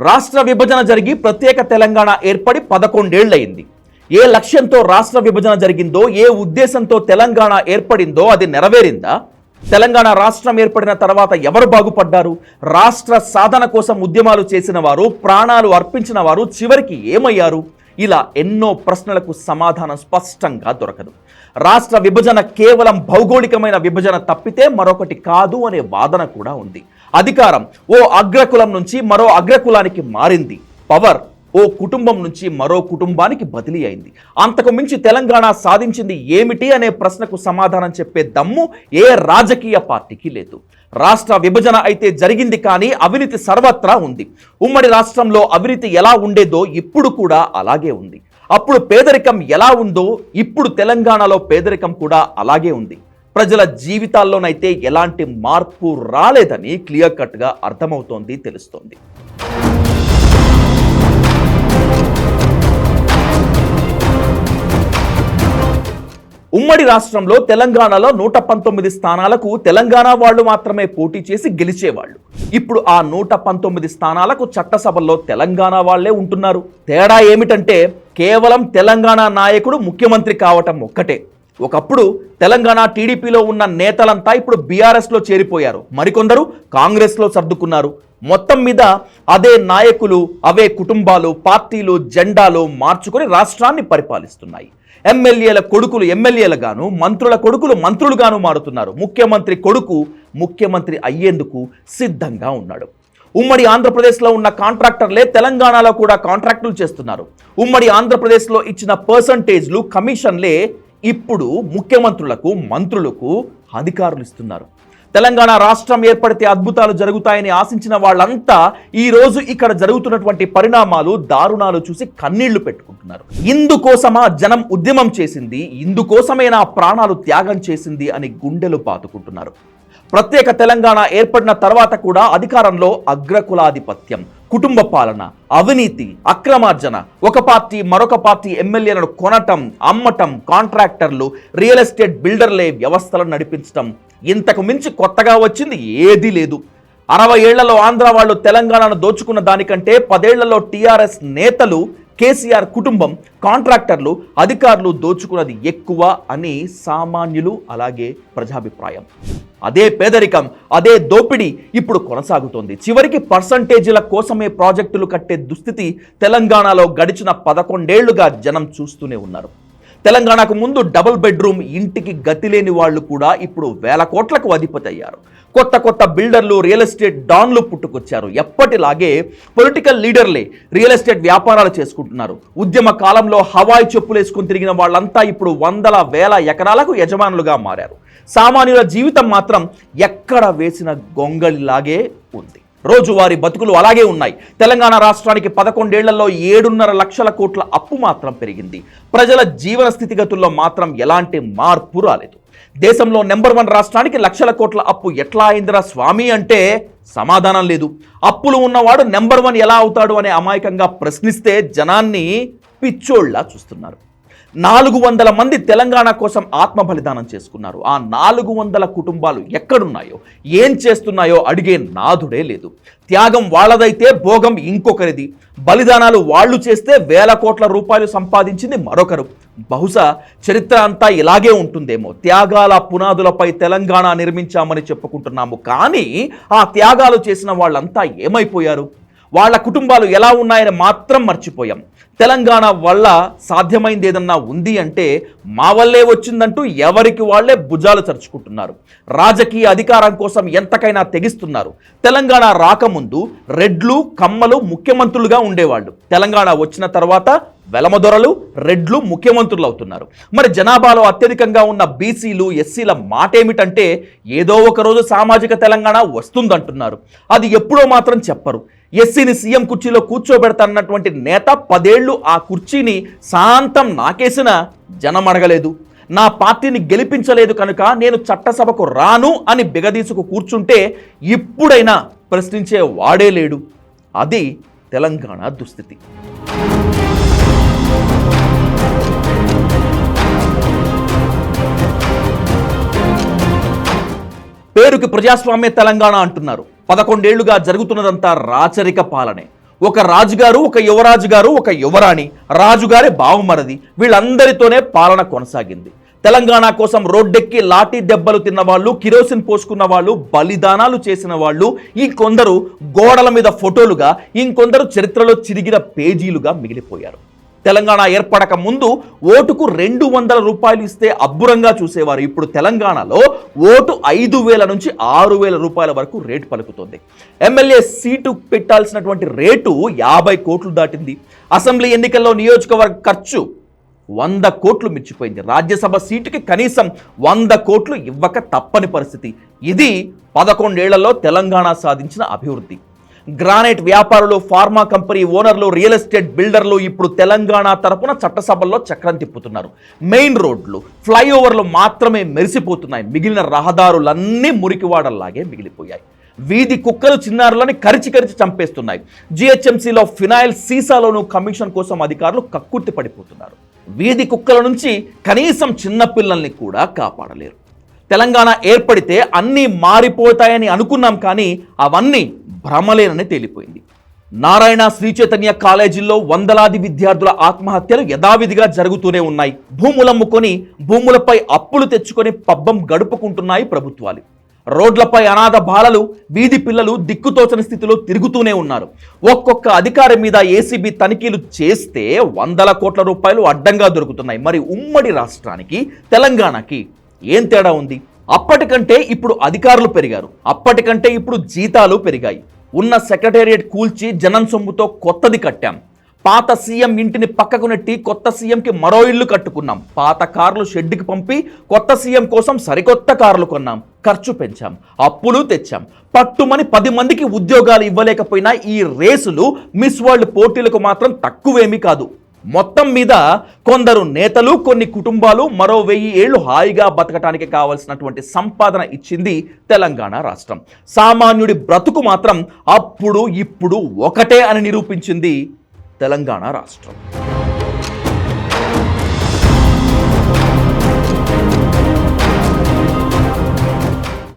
రాష్ట్ర విభజన జరిగి ప్రత్యేక తెలంగాణ ఏర్పడి 11 ఏళ్లయింది. ఏ లక్ష్యంతో రాష్ట్ర విభజన జరిగిందో, ఏ ఉద్దేశంతో తెలంగాణ ఏర్పడిందో అది నెరవేరిందా? తెలంగాణ రాష్ట్రం ఏర్పడిన తర్వాత ఎవరు బాగుపడ్డారు? రాష్ట్ర సాధన కోసం ఉద్యమాలు చేసిన వారు, ప్రాణాలు అర్పించిన వారు చివరికి ఏమయ్యారు? ఇలా ఎన్నో ప్రశ్నలకు సమాధానం స్పష్టంగా దొరకదు. రాష్ట్ర విభజన కేవలం భౌగోళికమైన విభజన తప్పితే మరొకటి కాదు అనే వాదన కూడా ఉంది. అధికారం ఓ అగ్రకులం నుంచి మరో అగ్రకులానికి మారింది. పవర్ ఓ కుటుంబం నుంచి మరో కుటుంబానికి బదిలీ అయింది. అంతకు మించి తెలంగాణ సాధించింది ఏమిటి అనే ప్రశ్నకు సమాధానం చెప్పే దమ్ము ఏ రాజకీయ పార్టీకి లేదు. రాష్ట్ర విభజన అయితే జరిగింది, కానీ అవినీతి సర్వత్రా ఉంది. ఉమ్మడి రాష్ట్రంలో అవినీతి ఎలా ఉండేదో ఇప్పుడు కూడా అలాగే ఉంది. అప్పుడు పేదరికం ఎలా ఉందో ఇప్పుడు తెలంగాణలో పేదరికం కూడా అలాగే ఉంది. ప్రజల జీవితాల్లోనైతే ఎలాంటి మార్పు రాలేదని క్లియర్ కట్గా అర్థమవుతోంది, తెలుస్తోంది. ఉమ్మడి రాష్ట్రంలో తెలంగాణలో 119 స్థానాలకు తెలంగాణ వాళ్ళు మాత్రమే పోటీ చేసి గెలిచేవాళ్ళు. ఇప్పుడు ఆ 119 స్థానాలకు చట్టసభల్లో తెలంగాణ వాళ్లే ఉంటున్నారు. తేడా ఏమిటంటే కేవలం తెలంగాణ నాయకుడు ముఖ్యమంత్రి కావటం ఒక్కటే. ఒకప్పుడు తెలంగాణ టీడీపీలో ఉన్న నేతలంతా ఇప్పుడు బీఆర్ఎస్లో చేరిపోయారు. మరికొందరు కాంగ్రెస్లో సర్దుకున్నారు. మొత్తం మీద అదే నాయకులు, అవే కుటుంబాలు, పార్టీలు, జెండాలు మార్చుకొని రాష్ట్రాన్ని పరిపాలిస్తున్నాయి. ఎమ్మెల్యేల కొడుకులు ఎమ్మెల్యేలుగాను, మంత్రుల కొడుకులు మంత్రులుగాను మారుతున్నారు. ముఖ్యమంత్రి కొడుకు ముఖ్యమంత్రి అయ్యేందుకు సిద్ధంగా ఉన్నాడు. ఉమ్మడి ఆంధ్రప్రదేశ్లో ఉన్న కాంట్రాక్టర్లే తెలంగాణలో కూడా కాంట్రాక్టులు చేస్తున్నారు. ఉమ్మడి ఆంధ్రప్రదేశ్లో ఇచ్చిన పర్సంటేజ్లు, కమిషన్లే ఇప్పుడు ముఖ్యమంత్రులకు, మంత్రులకు అధికారులు ఇస్తున్నారు. తెలంగాణ రాష్ట్రం ఏర్పడితే అద్భుతాలు జరుగుతాయని ఆశించిన వాళ్ళంతా ఈ రోజు ఇక్కడ జరుగుతున్నటువంటి పరిణామాలు, దారుణాలు చూసి కన్నీళ్లు పెట్టుకుంటున్నారు. ఇందుకోసమా జనం ఉద్యమం చేసింది, ఇందుకోసమేనా ప్రాణాలు త్యాగం చేసింది అని గుండెలు పాతుకుంటున్నారు. ప్రత్యేక తెలంగాణ ఏర్పడిన తర్వాత కూడా అధికారంలో అగ్రకులాధిపత్యం, కుటుంబ పాలన, అవినీతి, అక్రమార్జన, ఒక పార్టీ మరొక పార్టీ ఎమ్మెల్యేలను కొనటం, అమ్మటం, కాంట్రాక్టర్లు, రియల్ ఎస్టేట్ బిల్డర్లే వ్యవస్థలను నడిపించటం, ఇంతకు మించి కొత్తగా వచ్చింది ఏదీ లేదు. 60 ఏళ్లలో ఆంధ్ర వాళ్ళు తెలంగాణను దోచుకున్న దానికంటే 10 ఏళ్లలో టీఆర్ఎస్ నేతలు, కేసీఆర్ కుటుంబం, కాంట్రాక్టర్లు, అధికారులు దోచుకున్నది ఎక్కువ అని సామాన్యులు, అలాగే ప్రజాభిప్రాయం. అదే పేదరికం, అదే దోపిడీ ఇప్పుడు కొనసాగుతోంది. చివరికి పర్సంటేజీల కోసమే ప్రాజెక్టులు కట్టే దుస్థితి తెలంగాణలో గడిచిన 11 ఏళ్లుగా జనం చూస్తూనే ఉన్నారు. తెలంగాణకు ముందు డబుల్ బెడ్రూమ్ ఇంటికి గతి లేని వాళ్ళు కూడా ఇప్పుడు వేల కోట్లకు అధిపతి అయ్యారు. కొత్త కొత్త బిల్డర్లు, రియల్ ఎస్టేట్ డాన్లు పుట్టుకొచ్చారు. ఎప్పటిలాగే పొలిటికల్ లీడర్లే రియల్ ఎస్టేట్ వ్యాపారాలు చేసుకుంటున్నారు. ఉద్యమ కాలంలో హవాయి చెప్పులు వేసుకుని తిరిగిన వాళ్ళంతా ఇప్పుడు వందల వేల ఎకరాలకు యజమానులుగా మారారు. సామాన్యుల జీవితం మాత్రం ఎక్కడ వేసిన గొంగళిలాగే ఉంది. రోజువారీ బతుకులు అలాగే ఉన్నాయి. తెలంగాణ రాష్ట్రానికి 11 ఏళ్లలో 7.5 లక్షల కోట్ల అప్పు మాత్రం పెరిగింది. ప్రజల జీవన స్థితిగతుల్లో మాత్రం ఎలాంటి మార్పు రాలేదు. దేశంలో నెంబర్ 1 రాష్ట్రానికి లక్షల కోట్ల అప్పు ఎట్లా అయిందిరా స్వామి అంటే సమాధానం లేదు. అప్పులు ఉన్నవాడు నెంబర్ 1 ఎలా అవుతాడు అనే అమాయకంగా ప్రశ్నిస్తే జనాన్ని పిచ్చోళ్లా చూస్తున్నారు. 400 మంది తెలంగాణ కోసం ఆత్మ బలిదానం చేసుకున్నారు. ఆ 400 కుటుంబాలు ఎక్కడున్నాయో, ఏం చేస్తున్నాయో అడిగే నాథుడే లేదు. త్యాగం వాళ్ళదైతే భోగం ఇంకొకరిది. బలిదానాలు వాళ్ళు చేస్తే వేల కోట్ల రూపాయలు సంపాదించింది మరొకరు. బహుశా చరిత్ర అంతా ఇలాగే ఉంటుందేమో. త్యాగాల పునాదులపై తెలంగాణ నిర్మించామని చెప్పుకుంటున్నాము, కానీ ఆ త్యాగాలు చేసిన వాళ్ళంతా ఏమైపోయారు? వాళ్ళ కుటుంబాలు ఎలా ఉన్నాయని మాత్రం మర్చిపోయాం. తెలంగాణ వల్ల సాధ్యమైంది ఏదన్నా ఉంది అంటే మా వల్లే వచ్చిందంటూ ఎవరికి వాళ్లే భుజాలు చరుచుకుంటున్నారు. రాజకీయ అధికారం కోసం ఎంతకైనా తెగిస్తున్నారు. తెలంగాణ రాకముందు రెడ్లు, కమ్మలు ముఖ్యమంత్రులుగా ఉండేవాళ్ళు. తెలంగాణ వచ్చిన తర్వాత వెలమదొరలు, రెడ్లు ముఖ్యమంత్రులు అవుతున్నారు. మరి జనాభాలో అత్యధికంగా ఉన్న బీసీలు, ఎస్సీల మాట ఏమిటంటే ఏదో ఒకరోజు సామాజిక తెలంగాణ వస్తుందంటున్నారు. అది ఎప్పుడో మాత్రం చెప్పరు. ఎస్సీని సీఎం కుర్చీలో కూర్చోబెడతానన్నటువంటి నేత 10 ఏళ్లు ఆ కుర్చీని శాంతం నాకేసిన జనం అడగలేదు. నా పార్టీని గెలిపించలేదు కనుక నేను చట్టసభకు రాను అని బిగదీసుకు కూర్చుంటే ఇప్పుడైనా ప్రశ్నించే వాడే లేడు. అది తెలంగాణ దుస్థితి. పేరుకి ప్రజాస్వామ్య తెలంగాణ అంటున్నారు. 11 ఏళ్లుగా జరుగుతున్నదంతా రాచరిక పాలనే. ఒక రాజుగారు, ఒక యువరాజు గారు, ఒక యువరాణి, రాజుగారి బావమరది, వీళ్ళందరితోనే పాలన కొనసాగింది. తెలంగాణ కోసం రోడ్డెక్కి లాఠీ దెబ్బలు తిన్న వాళ్ళు, కిరోసిన్ పోసుకున్న వాళ్ళు, బలిదానాలు చేసిన వాళ్ళు, ఇంకొందరు గోడల మీద ఫోటోలుగా, ఇంకొందరు చరిత్రలో చిరిగిన పేజీలుగా మిగిలిపోయారు. తెలంగాణ ఏర్పడక ముందు ఓటుకు 200 రూపాయలు ఇస్తే అబ్బురంగా చూసేవారు. ఇప్పుడు తెలంగాణలో ఓటు 5,000 నుంచి 6,000 రూపాయల వరకు రేటు పలుకుతుంది. ఎమ్మెల్యే సీటు పెట్టాల్సినటువంటి రేటు 50 కోట్లు దాటింది. అసెంబ్లీ ఎన్నికల్లో నియోజకవర్గ ఖర్చు 100 కోట్లు మించిపోయింది. రాజ్యసభ సీటుకి కనీసం 100 కోట్లు ఇవ్వక తప్పని పరిస్థితి. ఇది 11 ఏళ్లలో తెలంగాణ సాధించిన అభివృద్ధి. గ్రానైట్ వ్యాపారులు, ఫార్మా కంపెనీ ఓనర్లు, రియల్ ఎస్టేట్ బిల్డర్లు ఇప్పుడు తెలంగాణ తరపున చట్టసభల్లో చక్రం తిప్పుతున్నారు. మెయిన్ రోడ్లు, ఫ్లైఓవర్లు మాత్రమే మెరిసిపోతున్నాయి. మిగిలిన రహదారులన్నీ మురికివాడల్లాగే మిగిలిపోయాయి. వీధి కుక్కలు చిన్నారులని కరిచి చంపేస్తున్నాయి. జిహెచ్ఎంసీలో ఫినాయిల్ సీసాలోనూ కమిషన్ కోసం అధికారులు కక్కుర్తి పడిపోతున్నారు. వీధి కుక్కల నుంచి కనీసం చిన్నపిల్లల్ని కూడా కాపాడలేరు. తెలంగాణ ఏర్పడితే అన్నీ మారిపోతాయని అనుకున్నాం, కానీ అవన్నీ భ్రమలేనని తేలిపోయింది. నారాయణ, శ్రీ చైతన్య కాలేజీల్లో వందలాది విద్యార్థుల ఆత్మహత్యలు యథావిధిగా జరుగుతూనే ఉన్నాయి. భూములమ్ముకొని, భూములపై అప్పులు తెచ్చుకొని పబ్బం గడుపుకుంటున్నాయి ప్రభుత్వాలు. రోడ్లపై అనాథ బాలలు, వీధి పిల్లలు దిక్కుతోచని స్థితిలో తిరుగుతూనే ఉన్నారు. ఒక్కొక్క అధికారి మీద ఏసీబీ తనిఖీలు చేస్తే 100 కోట్ల రూపాయలు అడ్డంగా దొరుకుతున్నాయి. మరి ఉమ్మడి రాష్ట్రానికి, తెలంగాణకి ఏం తేడా ఉంది? అప్పటికంటే ఇప్పుడు అధికారులు పెరిగారు, అప్పటికంటే ఇప్పుడు జీతాలు పెరిగాయి. ఉన్న సెక్రటేరియట్ కూల్చి జనం సొమ్ముతో కొత్తది కట్టాం. పాత సీఎం ఇంటిని పక్కకు నెట్టి కొత్త సీఎంకి మరో ఇల్లు కట్టుకున్నాం. పాత కార్లు షెడ్డుకి పంపి కొత్త సీఎం కోసం సరికొత్త కార్లు కొన్నాం. ఖర్చు పెంచాం, అప్పులు తెచ్చాం. పట్టుమని 10 మందికి ఉద్యోగాలు ఇవ్వలేకపోయినా ఈ రేసులు, మిస్ వరల్డ్ పోటీలకు మాత్రం తక్కువేమీ కాదు. మొత్తం మీద కొందరు నేతలు, కొన్ని కుటుంబాలు మరో 1000 ఏళ్లు హాయిగా బతకటానికి కావాల్సినటువంటి సంపాదన ఇచ్చింది తెలంగాణ రాష్ట్రం. సామాన్యుడి బ్రతుకు మాత్రం అప్పుడు ఇప్పుడు ఒకటే అని నిరూపించింది తెలంగాణ రాష్ట్రం.